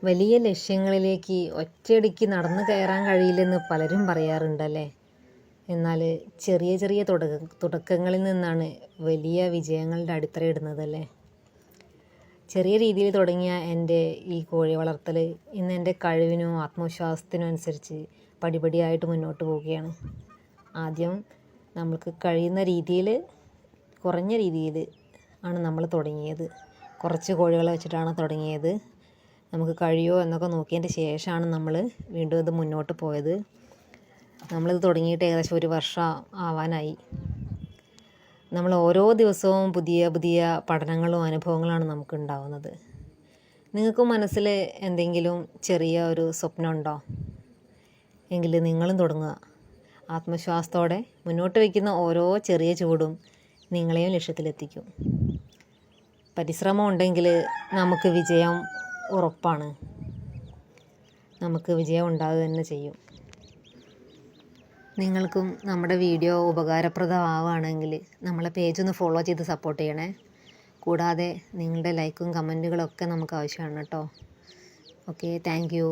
വലിയ ലക്ഷ്യങ്ങളിലേക്ക് ഒറ്റയടിക്ക് നടന്നു കയറാൻ കഴിയില്ലെന്ന് പലരും പറയാറുണ്ടല്ലേ. എന്നാൽ ചെറിയ ചെറിയ തുടക്കങ്ങളിൽ നിന്നാണ് വലിയ വിജയങ്ങളുടെ അടിത്തറയിടുന്നതല്ലേ. ചെറിയ രീതിയിൽ തുടങ്ങിയ എൻ്റെ ഈ കോഴി വളർത്തൽ ഇന്ന് എൻ്റെ കഴിവിനും ആത്മവിശ്വാസത്തിനും അനുസരിച്ച് പടിപടിയായിട്ട് മുന്നോട്ട് പോവുകയാണ്. ആദ്യം നമുക്ക് കഴിയുന്ന രീതിയിൽ, കുറഞ്ഞ രീതിയിൽ ആണ് നമ്മൾ തുടങ്ങിയത്. കുറച്ച് കോഴികളെ വെച്ചിട്ടാണ് തുടങ്ങിയത്. നമുക്ക് കഴിയുമോ എന്നൊക്കെ നോക്കിയതിൻ്റെ ശേഷമാണ് നമ്മൾ വീണ്ടും ഇത് മുന്നോട്ട് പോയത്. നമ്മളിത് തുടങ്ങിയിട്ട് ഏകദേശം 1 വർഷം ആവാനായി. നമ്മൾ ഓരോ ദിവസവും പുതിയ പുതിയ പഠനങ്ങളും അനുഭവങ്ങളാണ് നമുക്ക് ഉണ്ടാവുന്നത്. നിങ്ങൾക്ക് മനസ്സിൽ എന്തെങ്കിലും ചെറിയ ഒരു സ്വപ്നമുണ്ടോ? എങ്കിൽ നിങ്ങളും തുടങ്ങുക. ആത്മവിശ്വാസത്തോടെ മുന്നോട്ട് വയ്ക്കുന്ന ഓരോ ചെറിയ ചുവടും നിങ്ങളെയും ലക്ഷ്യത്തിലെത്തിക്കും. പരിശ്രമം ഉണ്ടെങ്കിൽ നമുക്ക് വിജയം ഉറപ്പാണ്. നമുക്ക് വിജയം ഉണ്ടാവുക തന്നെ ചെയ്യും. നിങ്ങൾക്കും നമ്മുടെ വീഡിയോ ഉപകാരപ്രദമാവുകയാണെങ്കിൽ നമ്മളെ പേജ് ഒന്ന് ഫോളോ ചെയ്ത് സപ്പോർട്ട് ചെയ്യണേ. കൂടാതെ നിങ്ങളുടെ ലൈക്കും കമൻറ്റുകളൊക്കെ നമുക്ക് ആവശ്യമാണ് കേട്ടോ. Okay, thank you.